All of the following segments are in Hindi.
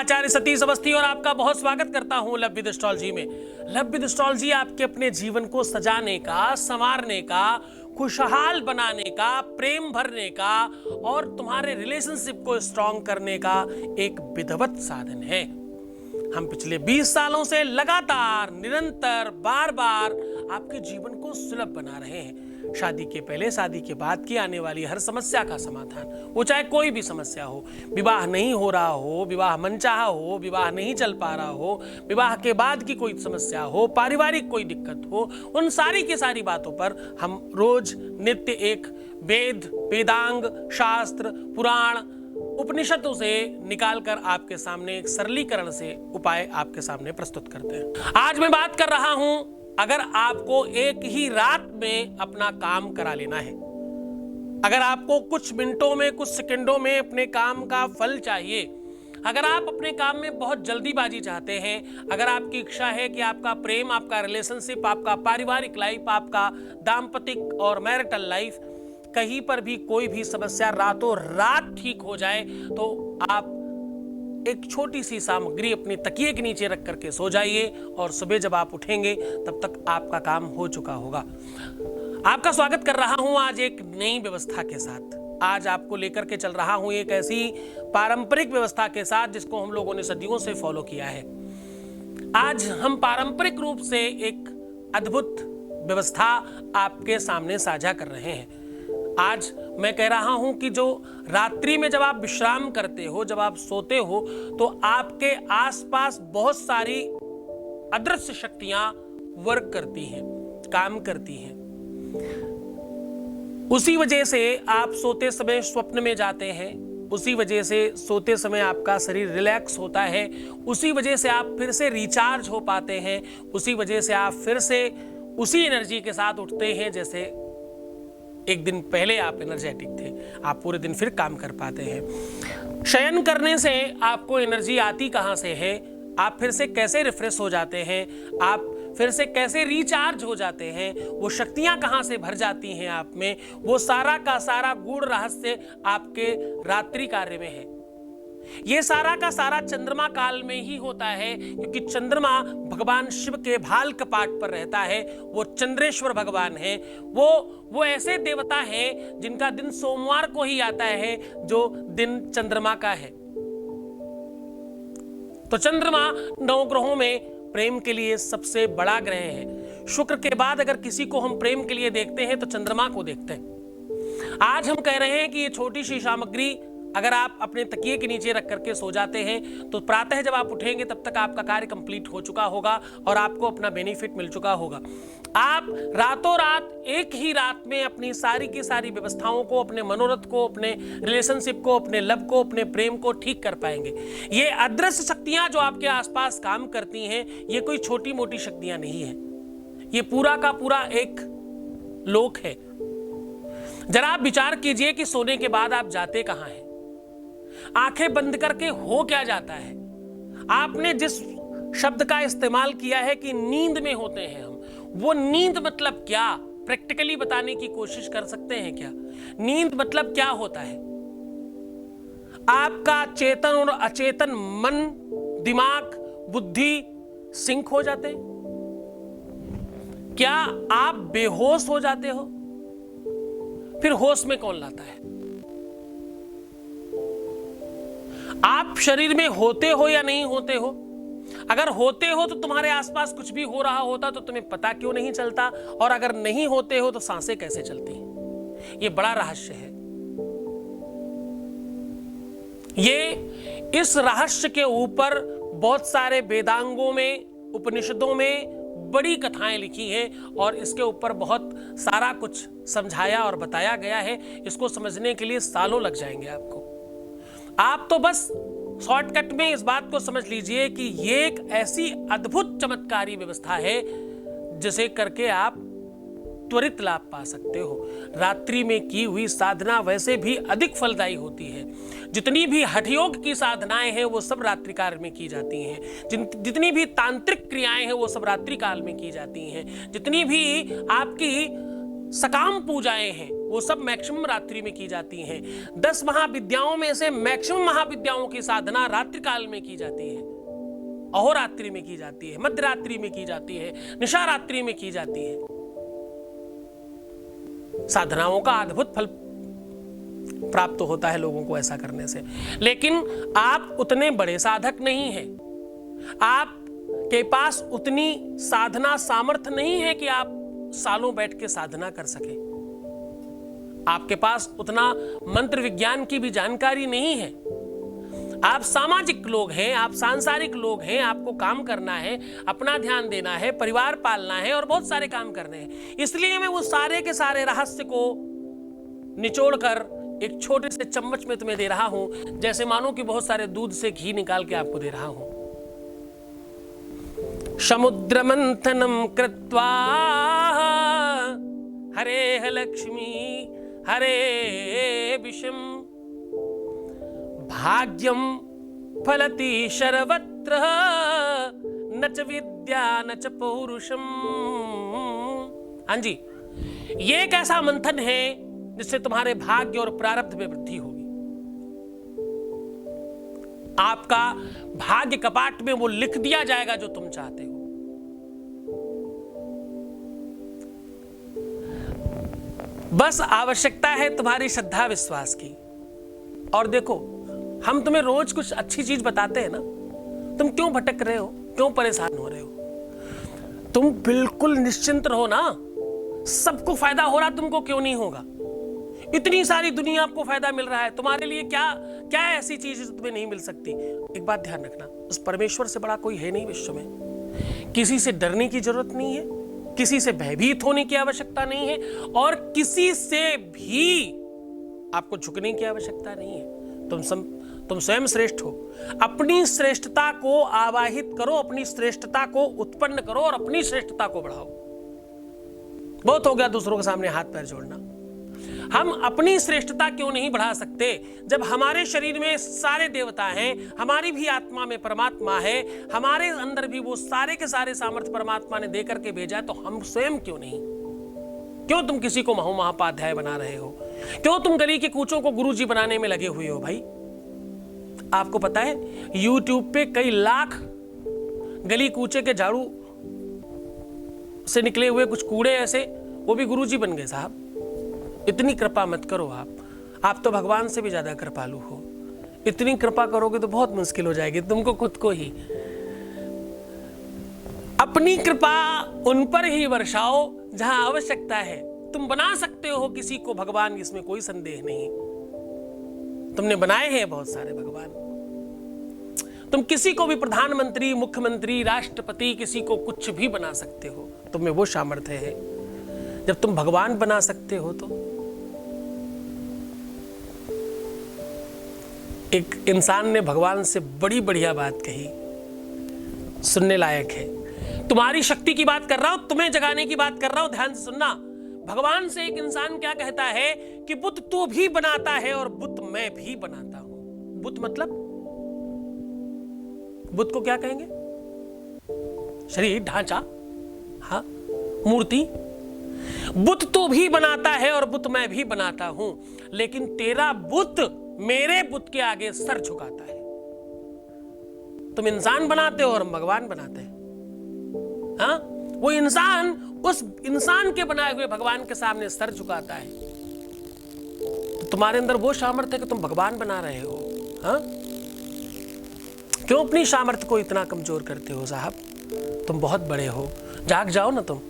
आचार्य सतीश अवस्थी और आपका बहुत स्वागत करता हूं लव विद एस्ट्रोलॉजी में। लव विद एस्ट्रोलॉजी आपके अपने जीवन को सजाने का, संवारने का, खुशहाल बनाने का, प्रेम भरने का और तुम्हारे रिलेशनशिप को स्ट्रॉन्ग करने का एक विधिवत साधन है। हम पिछले 20 सालों से लगातार, निरंतर, बार बार आपके जीवन को सुलभ बना रहे हैं। शादी के पहले, शादी के बाद की आने वाली हर समस्या का समाधान, वो चाहे कोई भी समस्या हो, विवाह नहीं हो रहा हो, विवाह मनचाहा हो, विवाह नहीं चल पा रहा हो, विवाह के बाद की कोई समस्या हो, पारिवारिक कोई दिक्कत हो, उन सारी की सारी बातों पर हम रोज नित्य एक वेद, वेदांग, शास्त्र, पुराण, उपनिषदों से निकालकर आपके सामने एक सरलीकरण से उपाय आपके सामने प्रस्तुत करते हैं। आज मैं बात कर रहा हूं, अगर आपको एक ही रात में अपना काम करा लेना है, अगर आपको कुछ मिनटों में, कुछ सेकंडों में अपने काम का फल चाहिए, अगर आप अपने काम में बहुत जल्दीबाजी चाहते हैं, अगर आपकी इच्छा है कि आपका प्रेम, आपका रिलेशनशिप, आपका पारिवारिक लाइफ, आपका दाम्पतिक और मैरिटल लाइफ, कहीं पर भी कोई भी समस्या रातों रात ठीक हो जाए, तो आप एक छोटी सी सामग्री अपने तकिए के नीचे रख करके सो जाइए और सुबह जब आप उठेंगे तब तक आपका काम हो चुका होगा। आपका स्वागत कर रहा हूं आज एक नई व्यवस्था के साथ। आज आपको लेकर के चल रहा हूं एक ऐसी पारंपरिक व्यवस्था के साथ जिसको हम लोगों ने सदियों से फॉलो किया है। आज हम पारंपरिक रूप से एक अद्भुत व्यवस्था आपके सामने साझा कर रहे हैं। आज मैं कह रहा हूं कि जो रात्रि में जब आप विश्राम करते हो, जब आप सोते हो, तो आपके आसपास बहुत सारी अदृश्य शक्तियां वर्क करती हैं, काम करती हैं। उसी वजह से आप सोते समय स्वप्न में जाते हैं, उसी वजह से सोते समय आपका शरीर रिलैक्स होता है, उसी वजह से आप फिर से रिचार्ज हो पाते हैं, उसी वजह से आप फिर से उसी एनर्जी के साथ उठते हैं जैसे एक दिन पहले आप एनर्जेटिक थे। आप पूरे दिन फिर काम कर पाते हैं। शयन करने से आपको एनर्जी आती कहां से है, आप फिर से कैसे रिफ्रेश हो जाते हैं, आप फिर से कैसे रिचार्ज हो जाते हैं, वो शक्तियां कहां से भर जाती हैं आप में, वो सारा का सारा गूढ़ रहस्य आपके रात्रि कार्य में है। ये सारा का सारा चंद्रमा काल में ही होता है, क्योंकि चंद्रमा भगवान शिव के भाल कपाट पर रहता है। वो चंद्रेश्वर भगवान है। वो ऐसे देवता हैं जिनका दिन सोमवार को ही आता है, जो दिन चंद्रमा का है। तो चंद्रमा नवग्रहों में प्रेम के लिए सबसे बड़ा ग्रह है। शुक्र के बाद अगर किसी को हम प्रेम के लिए देखते हैं तो चंद्रमा को देखते हैं। आज हम कह रहे हैं कि ये छोटी सी सामग्री अगर आप अपने तकिए के नीचे रख करके सो जाते हैं तो प्रातः जब आप उठेंगे तब तक आपका कार्य कंप्लीट हो चुका होगा और आपको अपना बेनिफिट मिल चुका होगा। आप रातों रात, एक ही रात में अपनी सारी की सारी व्यवस्थाओं को, अपने मनोरथ को, अपने रिलेशनशिप को, अपने लव को, अपने प्रेम को ठीक कर पाएंगे। ये अदृश्य शक्तियां जो आपके आसपास काम करती हैं, ये कोई छोटी मोटी शक्तियां नहीं है। ये पूरा का पूरा एक लोक है। जरा आप विचार कीजिए कि सोने के बाद आप जाते कहां हैं, आंखें बंद करके हो क्या जाता है। आपने जिस शब्द का इस्तेमाल किया है कि नींद में होते हैं हम, वो नींद मतलब क्या, प्रैक्टिकली बताने की कोशिश कर सकते हैं क्या? नींद मतलब क्या होता है? आपका चेतन और अचेतन मन, दिमाग, बुद्धि सिंक हो जाते हैं? क्या आप बेहोश हो जाते हो? फिर होश में कौन लाता है? आप शरीर में होते हो या नहीं होते हो? अगर होते हो तो तुम्हारे आसपास कुछ भी हो रहा होता तो तुम्हें पता क्यों नहीं चलता, और अगर नहीं होते हो तो सांसें कैसे चलती हैं? ये बड़ा रहस्य है। ये इस रहस्य के ऊपर बहुत सारे वेदांगों में, उपनिषदों में बड़ी कथाएं लिखी हैं और इसके ऊपर बहुत सारा कुछ समझाया और बताया गया है। इसको समझने के लिए सालों लग जाएंगे आपको। आप तो बस शॉर्टकट में इस बात को समझ लीजिए कि ये एक ऐसी अद्भुत चमत्कारी व्यवस्था है जिसे करके आप त्वरित लाभ पा सकते हो। रात्रि में की हुई साधना वैसे भी अधिक फलदायी होती है। जितनी भी हठयोग की साधनाएं हैं वो सब रात्रि काल में की जाती हैं। जितनी भी तांत्रिक क्रियाएं हैं वो सब रात्रि काल में की जाती हैं। जितनी भी आपकी सकाम पूजाएं हैं वो सब मैक्सिमम रात्रि में की जाती हैं। 10 महाविद्याओं में से मैक्सिमम महाविद्याओं की साधना रात्रि काल में की जाती है, अहोरात्रि में की जाती है, मध्यरात्रि में की जाती है, निशारात्रि में की जाती है। साधनाओं का अद्भुत फल प्राप्त होता है लोगों को ऐसा करने से। लेकिन आप उतने बड़े साधक नहीं हैं, आप के पास उतनी साधना सामर्थ्य नहीं है कि आप सालों बैठ के साधना कर सके। आपके पास उतना मंत्र विज्ञान की भी जानकारी नहीं है। आप सामाजिक लोग हैं, आप सांसारिक लोग हैं, आपको काम करना है, अपना ध्यान देना है, परिवार पालना है और बहुत सारे काम करने हैं। इसलिए मैं वो सारे के सारे रहस्य को निचोड़कर एक छोटे से चम्मच में तुम्हें दे रहा हूं, जैसे मानो कि बहुत सारे दूध से घी निकाल के आपको दे रहा हूं। समुद्र मंथनम कृत्वा हरे लक्ष्मी हरे विषम भाग्यम फलति सर्वत्र न च विद्या न च पौरुषम। हाँ जी, ये एक ऐसा मंथन है जिससे तुम्हारे भाग्य और प्रारब्ध में वृद्धि होगी। आपका भाग्य कपाट में वो लिख दिया जाएगा जो तुम चाहते हो। बस आवश्यकता है तुम्हारी श्रद्धा विश्वास की। और देखो, हम तुम्हें रोज कुछ अच्छी चीज बताते हैं ना, तुम क्यों भटक रहे हो, क्यों परेशान हो रहे हो? तुम बिल्कुल निश्चिंत रहो ना, सबको फायदा हो रहा, तुमको क्यों नहीं होगा? इतनी सारी दुनिया आपको फायदा मिल रहा है, तुम्हारे लिए क्या क्या ऐसी चीज जो तुम्हें नहीं मिल सकती? एक बात ध्यान रखना, उस परमेश्वर से बड़ा कोई है नहीं विश्व में। किसी से डरने की जरूरत नहीं है, किसी से भयभीत होने की आवश्यकता नहीं है, और किसी से भी आपको झुकने की आवश्यकता नहीं है। तुम स्वयं श्रेष्ठ हो। अपनी श्रेष्ठता को आवाहित करो, अपनी श्रेष्ठता को उत्पन्न करो और अपनी श्रेष्ठता को बढ़ाओ। बहुत हो गया दूसरों के सामने हाथ पैर जोड़ना। हम अपनी श्रेष्ठता क्यों नहीं बढ़ा सकते? जब हमारे शरीर में सारे देवता हैं, हमारी भी आत्मा में परमात्मा है, हमारे अंदर भी वो सारे के सारे सामर्थ्य परमात्मा ने देकर के भेजा है, तो हम स्वयं क्यों नहीं? क्यों तुम किसी को महापाध्याय बना रहे हो? क्यों तुम गली के कूचों को गुरुजी बनाने में लगे हुए हो? भाई, आपको पता है YouTube पे कई लाख गली कूचे के झाड़ू से निकले हुए कुछ कूड़े ऐसे, वो भी गुरुजी बन गए साहब। इतनी कृपा मत करो आप तो भगवान से भी ज्यादा कृपालु हो। इतनी कृपा करोगे तो बहुत मुश्किल हो जाएगी तुमको खुद को ही। अपनी कृपा उन पर ही वर्षाओ जहां आवश्यकता है। तुम बना सकते हो किसी को भगवान, इसमें कोई संदेह नहीं। तुमने बनाए हैं बहुत सारे भगवान। तुम किसी को भी प्रधानमंत्री, मुख्यमंत्री, राष्ट्रपति, किसी को कुछ भी बना सकते हो। तुम्हें वो सामर्थ्य है। जब तुम भगवान बना सकते हो तो एक इंसान ने भगवान से बड़ी बढ़िया बात कही, सुनने लायक है। तुम्हारी शक्ति की बात कर रहा हूं, तुम्हें जगाने की बात कर रहा हूं, ध्यान से सुनना। भगवान से एक इंसान क्या कहता है कि बुत तू भी बनाता है और बुत मैं भी बनाता हूं। बुत मतलब, बुत को क्या कहेंगे? शरीर, ढांचा, हाँ, मूर्ति। बुत तो भी बनाता है और बुत मैं भी बनाता हूं, लेकिन तेरा बुत मेरे बुत के आगे सर झुकाता है। तुम इंसान बनाते हो और हम भगवान बनाते हैं। हाँ, वो इंसान उस इंसान के बनाए हुए भगवान के सामने सर झुकाता है। तो तुम्हारे अंदर वो सामर्थ्य है कि तुम भगवान बना रहे हो। हाँ, क्यों अपनी सामर्थ्य को इतना कमजोर करते हो साहब? तुम बहुत बड़े हो, जाग जाओ ना। तुम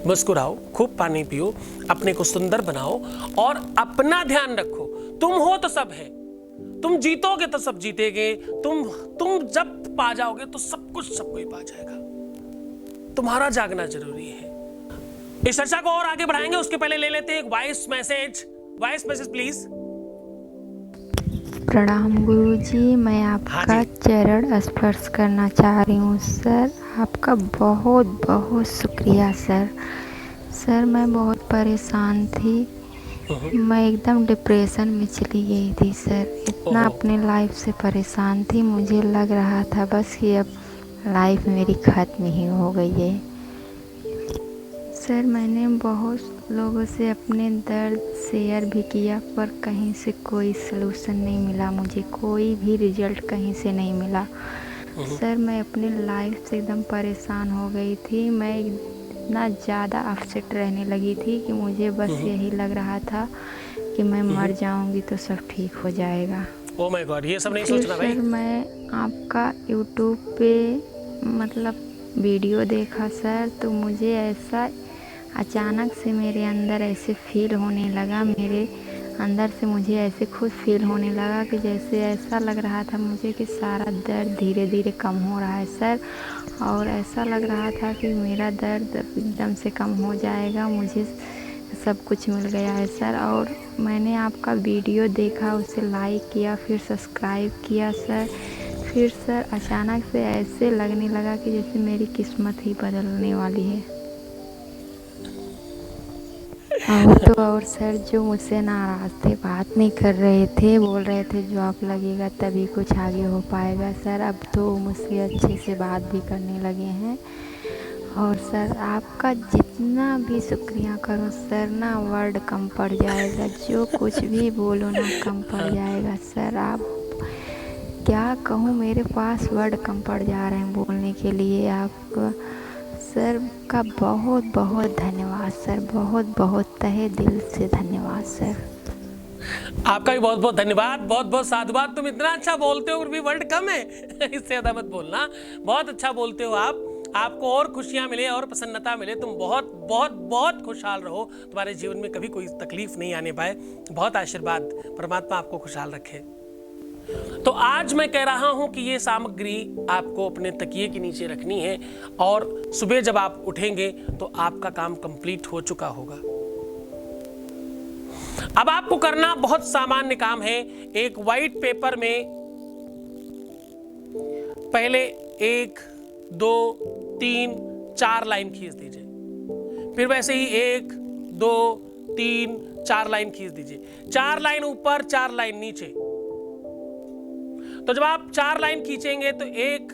मुस्कुराओ, खूब पानी पियो, अपने को सुंदर बनाओ और अपना ध्यान रखो। तुम हो तो सब है, तुम जीतोगे तो सब जीतेंगे। तुम जब पा जाओगे तो सब कुछ सबको ही पा जाएगा। तुम्हारा जागना जरूरी है। इस चर्चा को और आगे बढ़ाएंगे, उसके पहले ले लेते हैं एक voice message. Voice message please. प्रणाम गुरुजी, मैं आपका चरण स्पर्श करना चाह रही हूँ सर। आपका बहुत बहुत शुक्रिया सर। सर, मैं बहुत परेशान थी, मैं एकदम डिप्रेशन में चली गई थी सर। इतना अपने लाइफ से परेशान थी, मुझे लग रहा था बस कि अब लाइफ मेरी ख़त्म ही हो गई है सर मैंने बहुत लोगों से अपने दर्द शेयर भी किया, पर कहीं से कोई सलूशन नहीं मिला, मुझे कोई भी रिजल्ट कहीं से नहीं मिला। सर मैं अपनी लाइफ से एकदम परेशान हो गई थी। मैं इतना ज़्यादा अपसेट रहने लगी थी कि मुझे बस यही लग रहा था कि मैं मर जाऊंगी तो सब ठीक हो जाएगा। ओह माय गॉड, ये सब नहीं फिर सोचना भाई। सर मैं आपका यूट्यूब पे मतलब वीडियो देखा सर, तो मुझे ऐसा अचानक से मेरे अंदर ऐसे फील होने लगा, मेरे अंदर से मुझे ऐसे खुद फील होने लगा कि जैसे ऐसा लग रहा था मुझे कि सारा दर्द धीरे धीरे कम हो रहा है सर। और ऐसा लग रहा था कि मेरा दर्द एकदम से कम हो जाएगा, मुझे सब कुछ मिल गया है सर। और मैंने आपका वीडियो देखा, उसे लाइक किया, फिर सब्सक्राइब किया सर। फिर सर अचानक से ऐसे लगने लगा कि जैसे मेरी किस्मत ही बदलने वाली है। और तो और सर जो मुझसे नाराज़ थे, बात नहीं कर रहे थे, बोल रहे थे जॉब लगेगा तभी कुछ आगे हो पाएगा सर, अब तो मुझसे अच्छे से बात भी करने लगे हैं। और सर आपका जितना भी शुक्रिया करो सर ना वर्ड कम पड़ जाएगा, जो कुछ भी बोलो ना कम पड़ जाएगा सर। आप क्या कहूँ, मेरे पास वर्ड कम पड़ जा रहे हैं बोलने के लिए। आपका सर का बहुत बहुत धन्यवाद सर, बहुत बहुत तहे दिल से धन्यवाद सर। आपका भी बहुत बहुत धन्यवाद, बहुत बहुत साधुवाद। तुम इतना अच्छा बोलते हो और भी वर्ड कम है इससे ज़्यादा मत बोलना। बहुत अच्छा बोलते हो आप, आपको और खुशियाँ मिले और प्रसन्नता मिले, तुम बहुत बहुत बहुत खुशहाल रहो, तुम्हारे जीवन में कभी कोई तकलीफ नहीं आने पाए। बहुत आशीर्वाद, परमात्मा आपको खुशहाल रखे। तो आज मैं कह रहा हूं कि ये सामग्री आपको अपने तकिए के नीचे रखनी है और सुबह जब आप उठेंगे तो आपका काम कंप्लीट हो चुका होगा। अब आपको करना बहुत सामान्य काम है। एक वाइट पेपर में पहले 1 2 3 4 लाइन खींच दीजिए, फिर वैसे ही 1 2 3 4 लाइन खींच दीजिए। 4 लाइन ऊपर, 4 लाइन नीचे। तो जब आप 4 लाइन खींचेंगे तो 1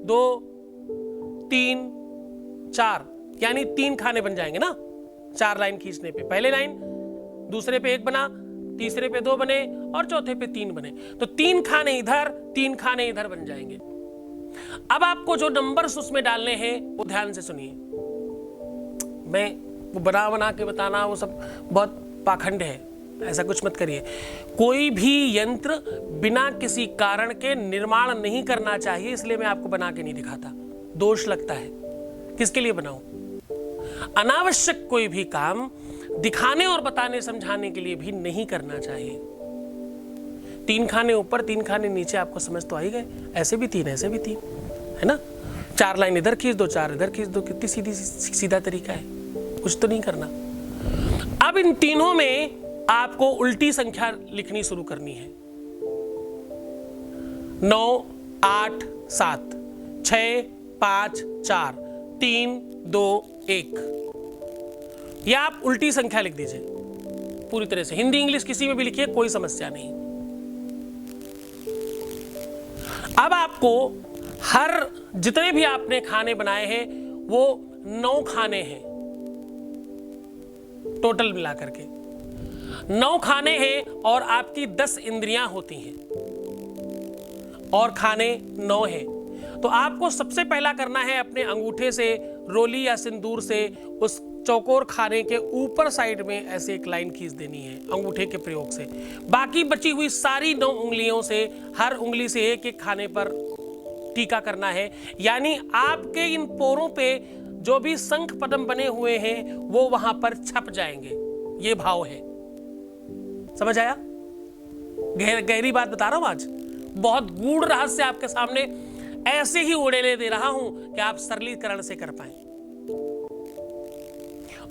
2 3 4 यानी 3 खाने बन जाएंगे ना। 4 लाइन खींचने पे पहले लाइन, दूसरे पे 1 बना, तीसरे पे 2 बने और चौथे पे 3 बने। तो 3 खाने इधर, 3 खाने इधर बन जाएंगे। अब आपको जो नंबर्स उसमें डालने हैं वो ध्यान से सुनिए। मैं वो बना के बताना वो सब बहुत पाखंड है, ऐसा कुछ मत करिए। कोई भी यंत्र बिना किसी कारण के निर्माण नहीं करना चाहिए, इसलिए मैं आपको बना के नहीं दिखाता, दोष लगता है। किसके लिए बनाऊं? अनावश्यक कोई भी काम दिखाने और बताने समझाने के लिए भी नहीं करना चाहिए। 3 खाने ऊपर, 3 खाने नीचे, आपको समझ तो आ ही गए। ऐसे भी 3, ऐसे भी 3, है ना। 4 लाइन इधर खींच दो, 4 इधर खींच दो। कितनी सीधा तरीका है, कुछ तो नहीं करना। अब इन तीनों में आपको उल्टी संख्या लिखनी शुरू करनी है। 9 8 7 6 5 4 3 2 1। यह आप उल्टी संख्या लिख दीजिए पूरी तरह से। हिंदी इंग्लिश किसी में भी लिखिए, कोई समस्या नहीं। अब आपको हर जितने भी आपने खाने बनाए हैं वो 9 खाने हैं टोटल मिलाकर के। 9 खाने हैं और आपकी 10 इंद्रियां होती हैं और खाने 9 हैं। तो आपको सबसे पहला करना है अपने अंगूठे से, रोली या सिंदूर से उस चौकोर खाने के ऊपर साइड में ऐसे एक लाइन खींच देनी है अंगूठे के प्रयोग से। बाकी बची हुई सारी 9 उंगलियों से हर उंगली से एक एक खाने पर टीका करना है। यानी आपके इन पोरों पे जो भी शंख पद्म बने हुए हैं वो वहां पर छप जाएंगे। ये भाव है, समझ आया? गहरी बात बता रहा हूं आज, बहुत गूढ़ रहस्य आपके सामने ऐसे ही उड़ेले दे रहा हूं कि आप सरलीकरण से कर पाए।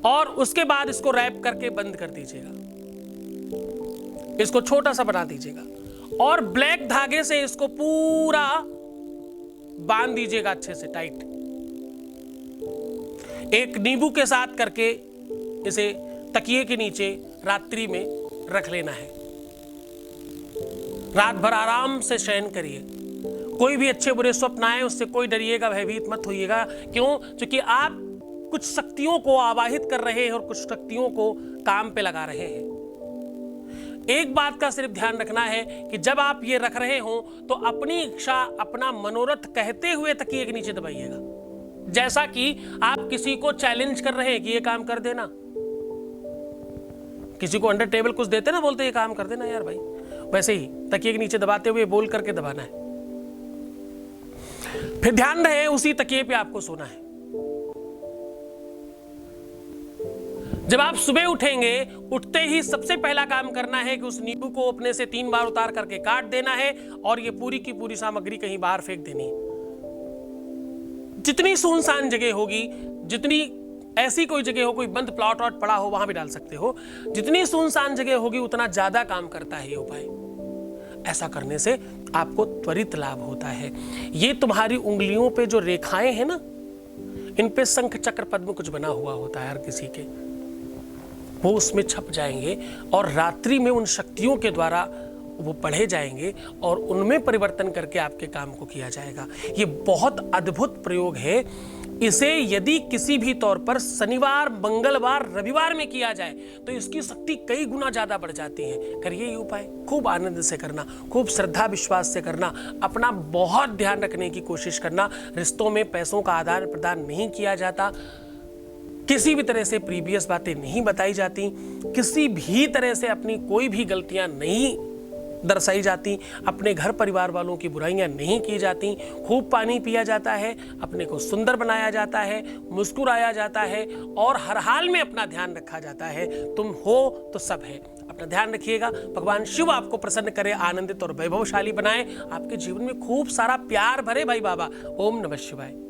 और उसके बाद इसको रैप करके बंद कर दीजिएगा, इसको छोटा सा बना दीजिएगा और ब्लैक धागे से इसको पूरा बांध दीजिएगा अच्छे से टाइट। एक नींबू के साथ करके इसे तकिए के नीचे रात्रि में रख लेना है। रात भर आराम से शयन करिए। कोई भी अच्छे बुरे स्वप्न आए उससे कोई डरिएगा, भयभीत मत होइएगा। क्यों? क्योंकि आप कुछ शक्तियों को आवाहित कर रहे हैं और कुछ शक्तियों को काम पे लगा रहे हैं। एक बात का सिर्फ ध्यान रखना है कि जब आप ये रख रहे हो तो अपनी इच्छा, अपना मनोरथ कहते हुए तकिए के नीचे दबाइएगा। जैसा कि आप किसी को चैलेंज कर रहे हैं कि ये काम कर देना, किसी को अंडर टेबल कुछ देते ना, बोलते ये काम कर देना यार भाई, वैसे ही तकिए के नीचे दबाते हुए बोल करके दबाना है। फिर ध्यान रहे उसी तकिए पे आपको सोना है। जब आप सुबह उठेंगे, उठते ही सबसे पहला काम करना है कि उस नींबू को अपने से 3 बार उतार करके काट देना है और ये पूरी की पूरी सामग्री कहीं बाहर फेंक देनी है। जितनी सुनसान जगह होगी, जितनी ऐसी कोई जगह हो, कोई बंद प्लॉट वॉट पड़ा हो, वहां भी डाल सकते हो। जितनी सुनसान जगह होगी उतना ज्यादा काम करता है ये उपाय। ऐसा करने से आपको त्वरित लाभ होता है। ये तुम्हारी उंगलियों पे जो रेखाएं हैं ना, इन पे शंख चक्र पद्म कुछ बना हुआ होता है हर किसी के, वो उसमें छप जाएंगे और रात्रि में उन शक्तियों के द्वारा वो पढ़े जाएंगे और उनमें परिवर्तन करके आपके काम को किया जाएगा। ये बहुत अद्भुत प्रयोग है। इसे यदि किसी भी तौर पर शनिवार, मंगलवार, रविवार में किया जाए तो इसकी शक्ति कई गुना ज्यादा बढ़ जाती है। करिए ये उपाय, खूब आनंद से करना, खूब श्रद्धा विश्वास से करना, अपना बहुत ध्यान रखने की कोशिश करना। रिश्तों में पैसों का आदान प्रदान नहीं किया जाता, किसी भी तरह से प्रीवियस बातें नहीं बताई जाती, किसी भी तरह से अपनी कोई भी गलतियां नहीं दर्शाई जाती, अपने घर परिवार वालों की बुराइयां नहीं की जाती, खूब पानी पिया जाता है, अपने को सुंदर बनाया जाता है, मुस्कुराया जाता है और हर हाल में अपना ध्यान रखा जाता है। तुम हो तो सब है। अपना ध्यान रखिएगा। भगवान शिव आपको प्रसन्न करे, आनंदित और वैभवशाली बनाए, आपके जीवन में खूब सारा प्यार भरे भाई बाबा। ओम नमः शिवाय।